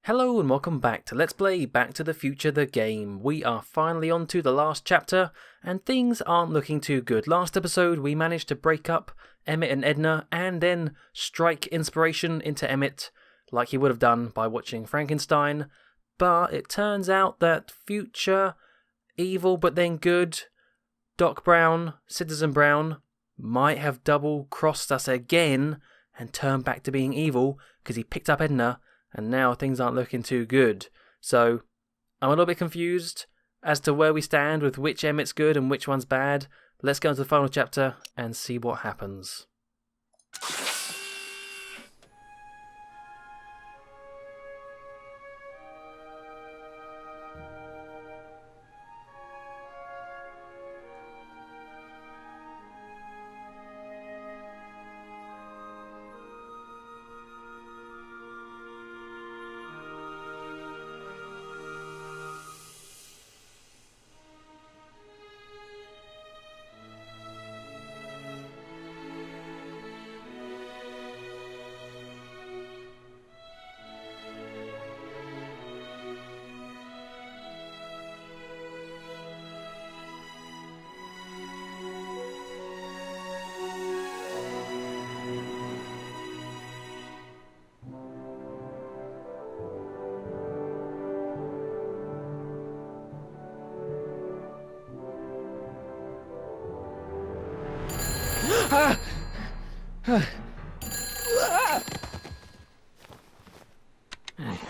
Hello and welcome back to Let's Play Back to the Future the game. We are finally on to the last chapter and things aren't looking too good. Last episode we managed to break up Emmett and Edna and then strike inspiration into Emmett like he would have done by watching Frankenstein. But it turns out that future, evil but then good, Doc Brown, Citizen Brown, might have double crossed us again and turned back to being evil because he picked up Edna. And now things aren't looking too good. So I'm a little bit confused as to where we stand with which Emmett's good and which one's bad. Let's go into the final chapter and see what happens.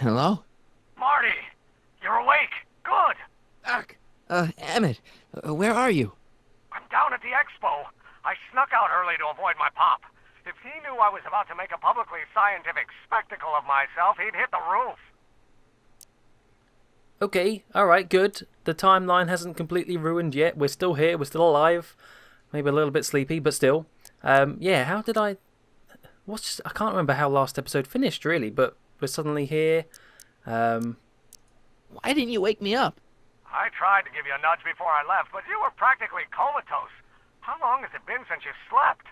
Hello? Marty, you're awake. Good. Doc. Emmett, where are you? I'm down at the expo. I snuck out early to avoid my pop. If he knew I was about to make a publicly scientific spectacle of myself, he'd hit the roof. Okay, alright, good. The timeline hasn't completely ruined yet. We're still here, we're still alive. Maybe a little bit sleepy, but still. Yeah, how did I... I can't remember how last episode finished, really, but we're suddenly here. Why didn't you wake me up? I tried to give you a nudge before I left, but you were practically comatose. How long has it been since you slept?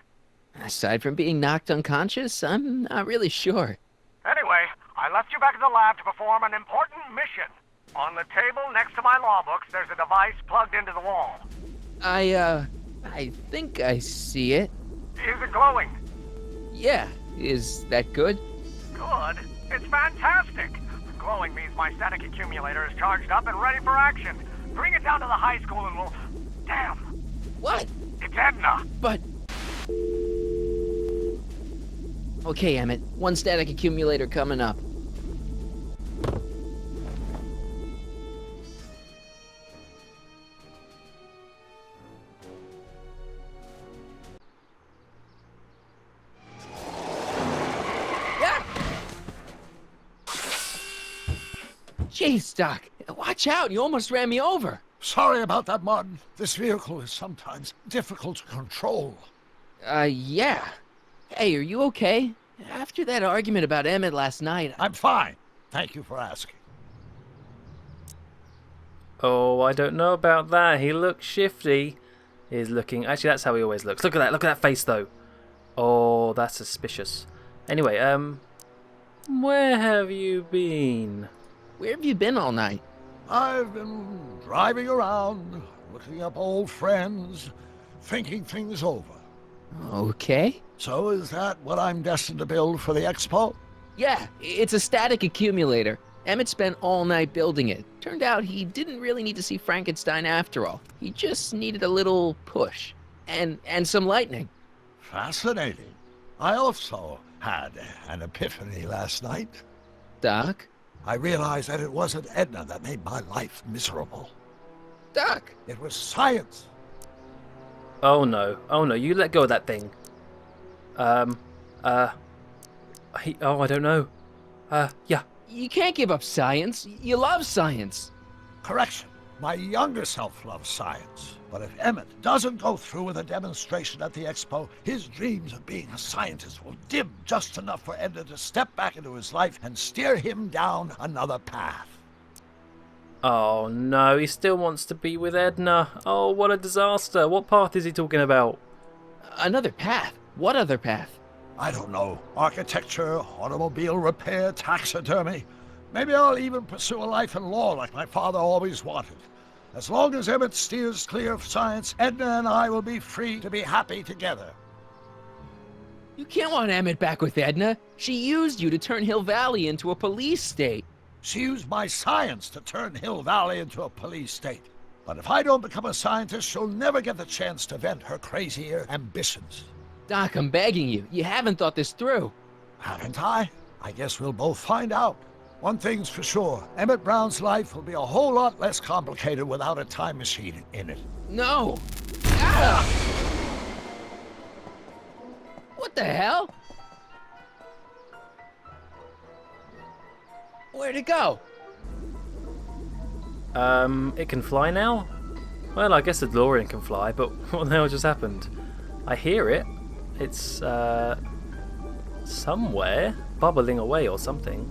Aside from being knocked unconscious, I'm not really sure. Anyway, I left you back at the lab to perform an important mission. On the table next to my law books, there's a device plugged into the wall. I think I see it. Is it glowing? Yeah, is that good? Good. It's fantastic. Glowing means my static accumulator is charged up and ready for action. Bring it down to the high school and we'll... Damn. What? It's Edna. But... Okay, Emmett, one static accumulator coming up. Jeez, Doc, watch out, you almost ran me over. Sorry about that, Martin. This vehicle is sometimes difficult to control. Yeah. Hey, are you okay? After that argument about Emmett last night... I'm fine. Thank you for asking. Oh, I don't know about that. He looks shifty. He's looking... Actually, that's how he always looks. Look at that. Look at that face, though. Oh, that's suspicious. Anyway, where have you been? Where have you been all night? I've been driving around, looking up old friends, thinking things over. Okay. So is that what I'm destined to build for the expo? Yeah, it's a static accumulator. Emmett spent all night building it. Turned out he didn't really need to see Frankenstein after all. He just needed a little push. And some lightning. Fascinating. I also had an epiphany last night. Doc? I realized that it wasn't Edna that made my life miserable. Doc! It was science. Oh no, you let go of that thing. I don't know. Yeah. You can't give up science. You love science. Correction. My younger self loves science. But if Emmett doesn't go through with a demonstration at the expo, his dreams of being a scientist will dim just enough for Edna to step back into his life and steer him down another path. Oh no, he still wants to be with Edna. Oh, what a disaster. What path is he talking about? Another path? What other path? I don't know. Architecture, automobile repair, taxidermy. Maybe I'll even pursue a life in law like my father always wanted. As long as Emmett steers clear of science, Edna and I will be free to be happy together. You can't want Emmett back with Edna. She used you to turn Hill Valley into a police state. She used my science to turn Hill Valley into a police state. But if I don't become a scientist, she'll never get the chance to vent her crazier ambitions. Doc, I'm begging you. You haven't thought this through. Haven't I? I guess we'll both find out. One thing's for sure, Emmett Brown's life will be a whole lot less complicated without a time machine in it. No! Ah! What the hell? Where'd it go? It can fly now? Well, I guess the DeLorean can fly, but what the hell just happened? I hear it. It's, somewhere. Bubbling away or something.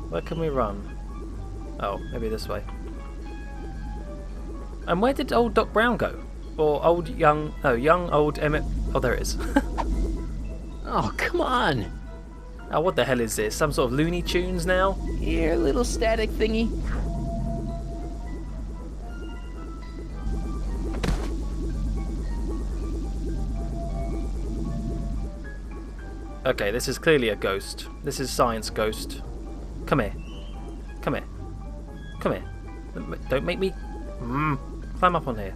Where can we run? Oh, maybe this way. And where did old Doc Brown go? Or young, old Emmett... Oh, there it is. Oh, come on. Oh, what the hell is this? Some sort of Looney Tunes now? Here, little static thingy. Okay, this is clearly a ghost. This is Science Ghost. Come here. Come here. Come here. Don't make me... Climb up on here.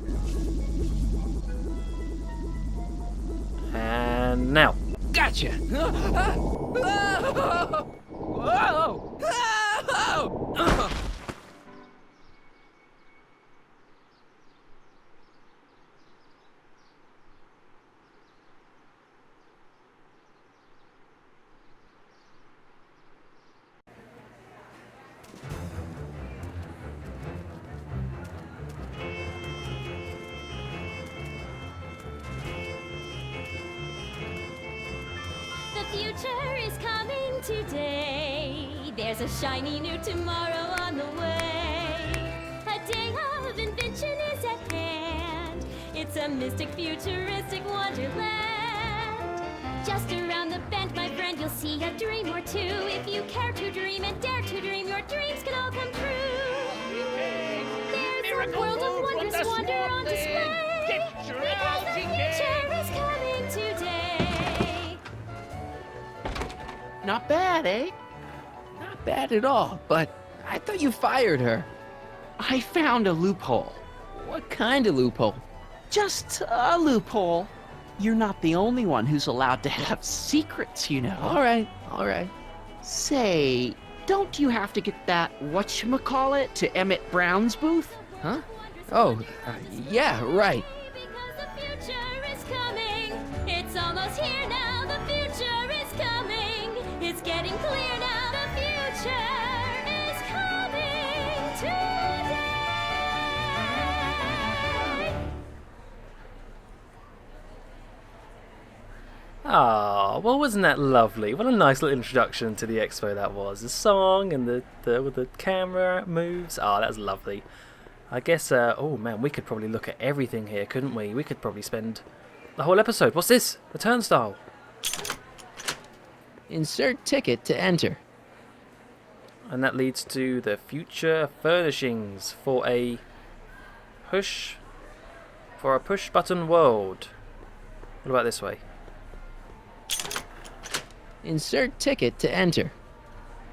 And now. Gotcha! The future is coming today. There's a shiny new tomorrow on the way. A day of invention is at hand. It's a mystic, futuristic wonderland. Just around the bend, my friend, you'll see a dream or two. If you care to dream and dare to dream, your dreams can all come true. There's a world of wondrous wonder on display. Because the future is coming today. Not bad, eh? Not bad at all, but I thought you fired her. I found a loophole. What kind of loophole? Just a loophole. You're not the only one who's allowed to have secrets, you know. All right. Say, don't you have to get that whatchamacallit to Emmett Brown's booth? Huh? Oh, yeah, right. Because the future is coming. It's almost here now. The future is coming. It's getting clear now. The future is coming today. Ah, well, wasn't that lovely? What a nice little introduction to the expo that was. The song and with the camera moves. Ah, that was lovely. I guess, oh man, we could probably look at everything here, couldn't we? We could probably spend the whole episode. What's this? A turnstile. Insert ticket to enter. And that leads to the future furnishings for a push button world. What about this way? Insert ticket to enter.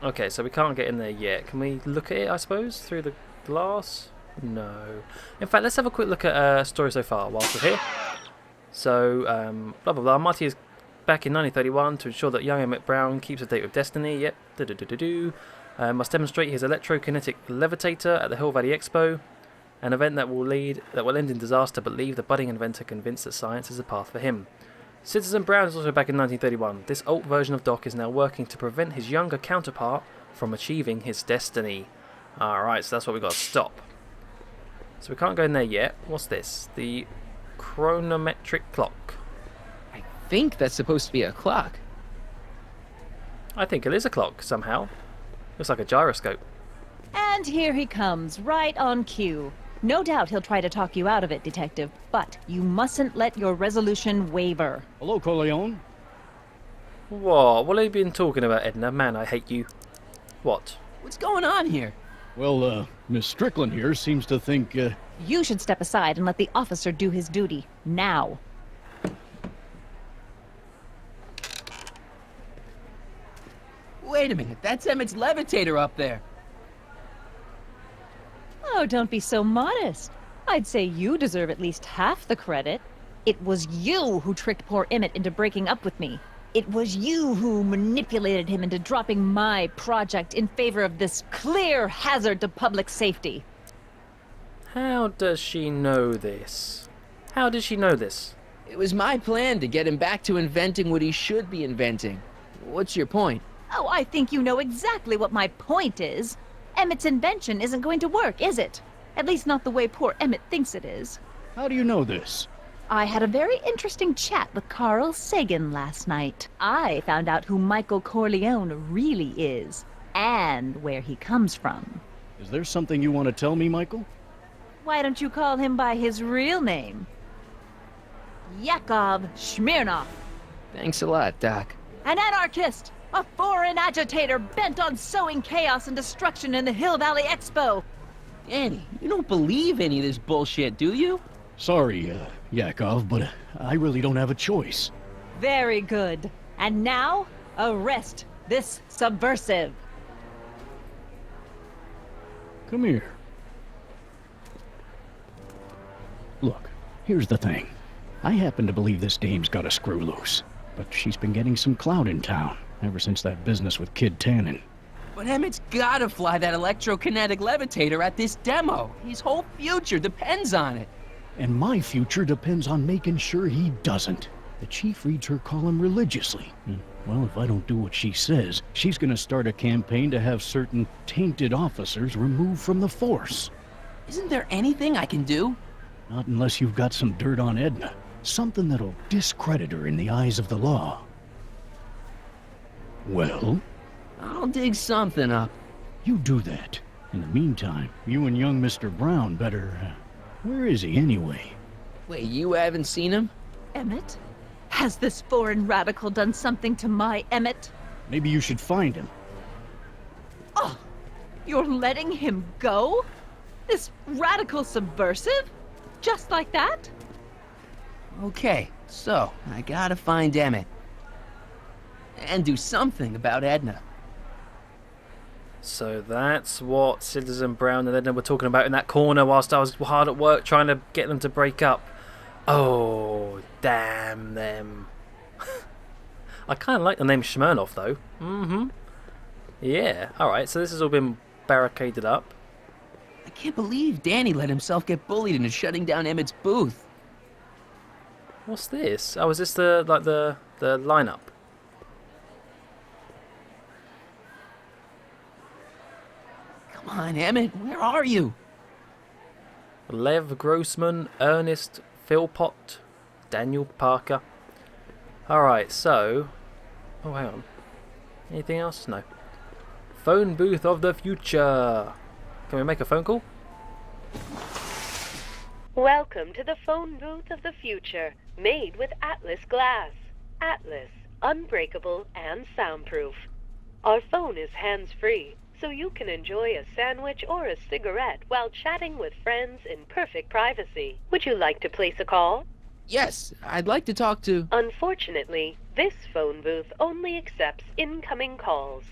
Okay, so we can't get in there yet. Can we look at it, I suppose, through the glass? No. In fact, let's have a quick look at story so far whilst we're here. So, blah blah blah. Marty is back in 1931 to ensure that young Emmett Brown keeps a date with destiny. Yep. Must demonstrate his electrokinetic levitator at the Hill Valley Expo, an event that will end in disaster, but leave the budding inventor convinced that science is the path for him. Citizen Brown is also back in 1931. This old version of Doc is now working to prevent his younger counterpart from achieving his destiny. Alright, so that's what we've got to stop. So we can't go in there yet. What's this? The chronometric clock. I think that's supposed to be a clock. I think it is a clock, somehow. Looks like a gyroscope. And here he comes, right on cue. No doubt he'll try to talk you out of it, Detective, but you mustn't let your resolution waver. Hello, Corleone. What have you been talking about, Edna? Man, I hate you. What? What's going on here? Well, Miss Strickland here seems to think, You should step aside and let the officer do his duty. Now. Wait a minute, that's Emmett's levitator up there. Oh, don't be so modest. I'd say you deserve at least half the credit. It was you who tricked poor Emmett into breaking up with me. It was you who manipulated him into dropping my project in favor of this clear hazard to public safety. How does she know this? How does she know this? It was my plan to get him back to inventing what he should be inventing. What's your point? Oh, I think you know exactly what my point is. Emmett's invention isn't going to work, is it? At least not the way poor Emmett thinks it is. how do you know this? I had a very interesting chat with Carl Sagan last night. I found out who Michael Corleone really is, and where he comes from. Is there something you want to tell me, Michael? Why don't you call him by his real name? Yakov Smirnov. Thanks a lot, Doc. An anarchist! A foreign agitator bent on sowing chaos and destruction in the Hill Valley Expo! Danny, you don't believe any of this bullshit, do you? Sorry, Yakov, but I really don't have a choice. Very good. And now, arrest this subversive. Come here. Look, here's the thing. I happen to believe this dame's got a screw loose, but she's been getting some clout in town ever since that business with Kid Tannen. But Emmett's gotta fly that electrokinetic levitator at this demo. His whole future depends on it. And my future depends on making sure he doesn't. The chief reads her column religiously. And, well, if I don't do what she says, she's gonna start a campaign to have certain tainted officers removed from the force. Isn't there anything I can do? Not unless you've got some dirt on Edna. Something that'll discredit her in the eyes of the law. Well, I'll dig something up. you do that. In the meantime, you and young Mr. Brown better... where is he anyway? Wait, you haven't seen him? Emmett? Has this foreign radical done something to my Emmett? Maybe you should find him. Oh, you're letting him go? This radical subversive? Just like that? Okay, so I gotta find Emmett. And do something about Edna. So that's what Citizen Brown and Edna were talking about in that corner whilst I was hard at work trying to get them to break up. Oh, damn them. I kind of like the name Smirnov though. Yeah, alright, so this has all been barricaded up. I can't believe Danny let himself get bullied into shutting down Emmett's booth. What's this? Oh, is this the lineup? Come on, Emmett, where are you? Lev Grossman, Ernest Philpott, Daniel Parker. Alright, so... Oh, hang on. Anything else? No. Phone booth of the future. Can we make a phone call? Welcome to the phone booth of the future, made with Atlas glass. Atlas, unbreakable and soundproof. Our phone is hands-free, so you can enjoy a sandwich or a cigarette while chatting with friends in perfect privacy. Would you like to place a call? Yes, I'd like to talk to... Unfortunately, this phone booth only accepts incoming calls.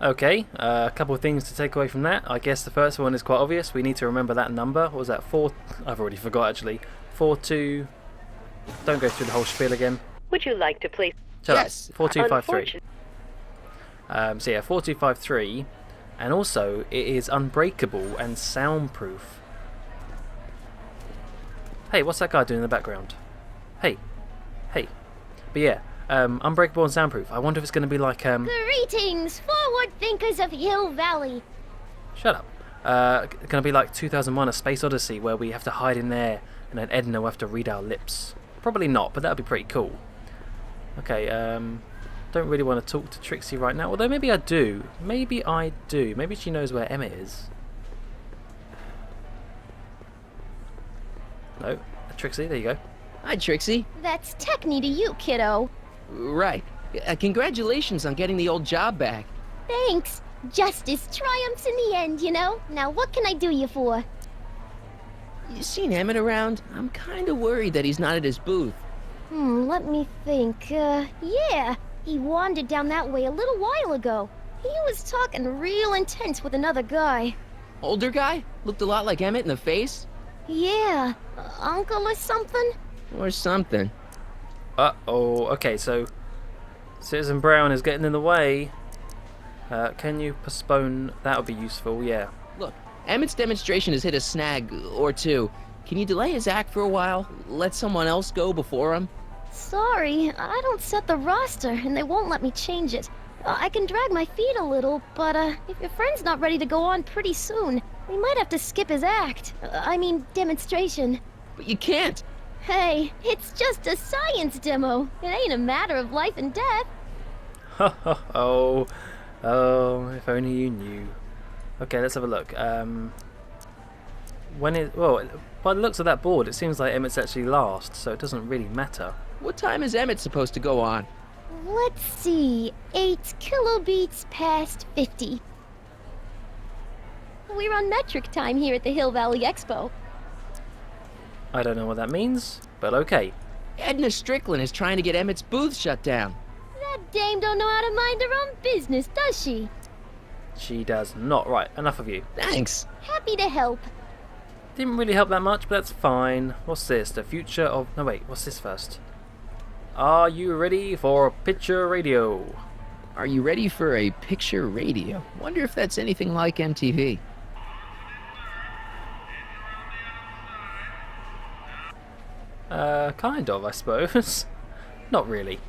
Okay, a couple of things to take away from that. I guess the first one is quite obvious. We need to remember that number. What was that? I've already forgot actually. 42... Don't go through the whole spiel again. Would you like to place... Shut Yes. up. 4253. So yeah, 4253. And also, it is unbreakable and soundproof. Hey, what's that guy doing in the background? Hey. Hey. But yeah, unbreakable and soundproof. I wonder if it's going to be like... Greetings, forward thinkers of Hill Valley. Shut up. Going to be like 2001 A Space Odyssey, where we have to hide in there and then Edna will have to read our lips. Probably not, but that would be pretty cool. Okay, don't really want to talk to Trixie right now, although maybe I do. Maybe I do. Maybe she knows where Emmett is. No. Trixie, there you go. Hi, Trixie. That's Techni to you, kiddo. Right. Congratulations on getting the old job back. Thanks. Justice triumphs in the end, you know? Now what can I do you for? You seen Emmett around? I'm kinda worried that he's not at his booth. Let me think. Yeah. He wandered down that way a little while ago. He was talking real intense with another guy. Older guy? Looked a lot like Emmett in the face? Yeah. Uncle or something? Or something. Uh-oh. Okay, so Citizen Brown is getting in the way. Can you postpone? That would be useful, yeah. Look, Emmett's demonstration has hit a snag or two. Can you delay his act for a while? Let someone else go before him? Sorry, I don't set the roster, and they won't let me change it. I can drag my feet a little, but if your friend's not ready to go on pretty soon, we might have to skip his act. I mean, demonstration. But you can't. Hey, it's just a science demo. It ain't a matter of life and death. Oh, if only you knew. Okay, let's have a look. Well, by the looks of that board, it seems like Emmett's actually last, so it doesn't really matter. What time is Emmett supposed to go on? Let's see, 8 kilobeats past 50. We're on metric time here at the Hill Valley Expo. I don't know what that means, but okay. Edna Strickland is trying to get Emmett's booth shut down. That dame don't know how to mind her own business, does she? She does not. Right, enough of you. Thanks. Happy to help. Didn't really help that much, but that's fine. What's this? The future of... No, wait, what's this first? Are you ready for picture radio? Are you ready for a picture radio? Wonder if that's anything like MTV. Kind of, I suppose. Not really.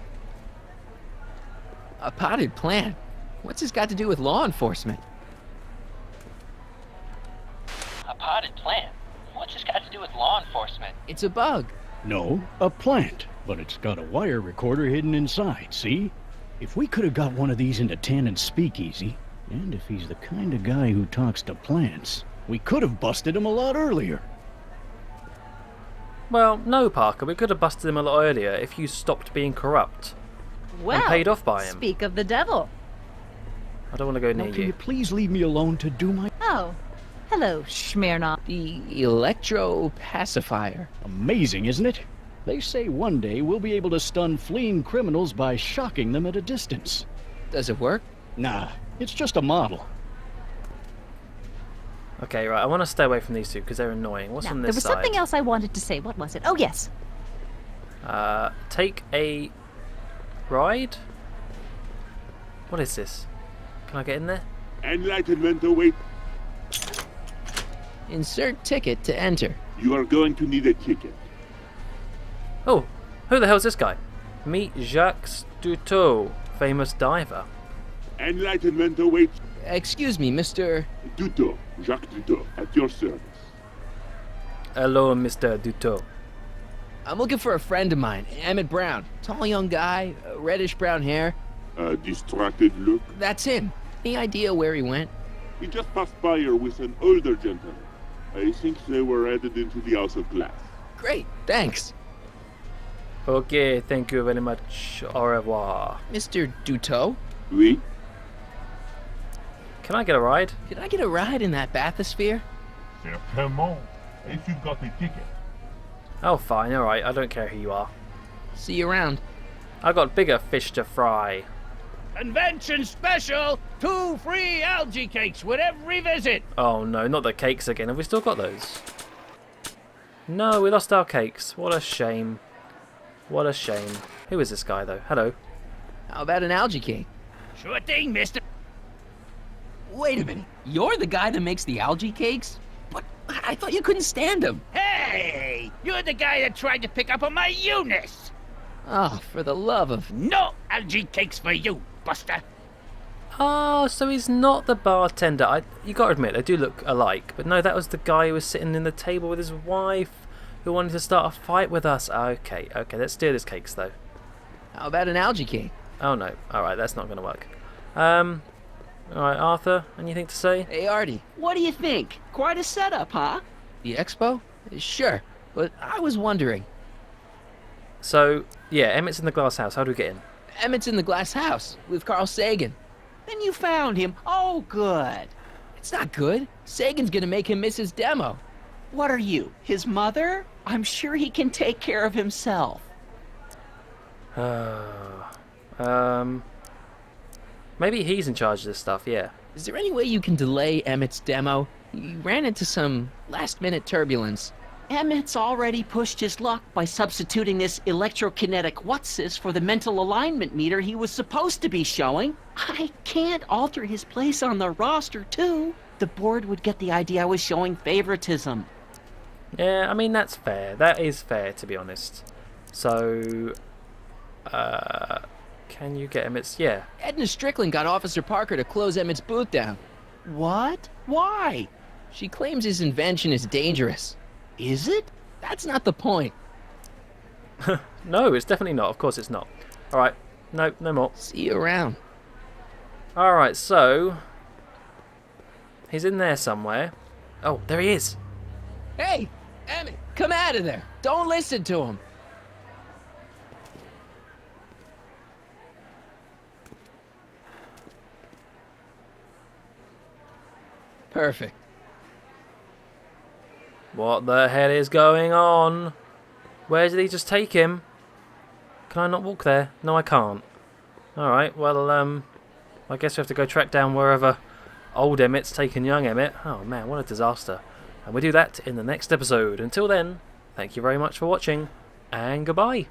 A potted plant? What's this got to do with law enforcement? A potted plant? What's this got to do with law enforcement? It's a bug. No, a plant. But it's got a wire recorder hidden inside, see? If we could have got one of these into Tannen's speakeasy, and if he's the kind of guy who talks to plants, we could have busted him a lot earlier. Well, no, Parker, we could have busted him a lot earlier if you stopped being corrupt. Well, and paid off by him. Speak of the devil. I don't want to go Now, near can you you. please leave me alone to do my... Oh, hello, Smirnoff. The electro pacifier. Amazing, isn't it? They say one day we'll be able to stun fleeing criminals by shocking them at a distance. Does it work? Nah, it's just a model. Okay, right, I want to stay away from these two because they're annoying. What's Now, on there this was side? something else I wanted to say. What was it? Oh, yes. Take a ride? What is this? Can I get in there? Enlightenment awaits. Insert ticket to enter. You are going to need a ticket. Oh, who the hell's this guy? Meet Jacques Duteau, famous diver. Enlightenment awaits. Excuse me, Mr. Duteau, Jacques Duteau, at your service. Hello, Mr. Duteau. I'm looking for a friend of mine, Emmett Brown. Tall young guy, reddish brown hair. A distracted look. That's him. Any idea where he went? He just passed by here with an older gentleman. I think they were headed into the House of Glass. Great, thanks. Okay, thank you very much. Au revoir. Mr. Duteau? Oui? Can I get a ride? Could I get a ride in that bathysphere? Certainement. If you've got a ticket. Oh, fine, alright, I don't care who you are. See you around. I got bigger fish to fry. Convention special! 2 free algae cakes with every visit! Oh no, not the cakes again. Have we still got those? No, we lost our cakes. What a shame. What a shame. Who is this guy, though? Hello. How about an algae cake? Sure thing, mister. Wait a minute. You're the guy that makes the algae cakes? But I thought you couldn't stand them. Hey! You're the guy that tried to pick up on my Eunice! Oh, for the love of... No algae cakes for you, Buster! Oh, so he's not the bartender. You gotta admit, they do look alike. But no, that was the guy who was sitting in the table with his wife, who wanted to start a fight with us. Okay, let's do this cakes, though. How about an algae cake? Oh no, alright, that's not gonna work. Alright, Arthur, anything to say? Hey, Artie. What do you think? Quite a setup, huh? The expo? Sure. But I was wondering, So, yeah, Emmett's in the glass house. How do we get in? Emmett's in the glass house with Carl Sagan. Then you found him. Oh, good. It's not good. Sagan's gonna make him miss his demo. What are you, his mother? I'm sure he can take care of himself. Maybe he's in charge of this stuff, yeah. Is there any way you can delay Emmett's demo? He ran into some last-minute turbulence. Emmett's already pushed his luck by substituting this electrokinetic what's-this for the mental alignment meter he was supposed to be showing. I can't alter his place on the roster, too. The board would get the idea I was showing favoritism. Yeah, I mean, that's fair. That is fair, to be honest. So, can you get Emmett's... Yeah. Edna Strickland got Officer Parker to close Emmett's booth down. What? Why? She claims his invention is dangerous. Is it? That's not the point. No, it's definitely not. Of course it's not. Alright, no more. See you around. Alright, so... he's in there somewhere. Oh, there he is. Hey, Emmett, come out of there. Don't listen to him. Perfect. What the hell is going on? Where did he just take him? Can I not walk there? No, I can't. Alright, well, I guess we have to go track down wherever old Emmett's taken young Emmett. Oh man, what a disaster. And we do that in the next episode. Until then, thank you very much for watching, and goodbye.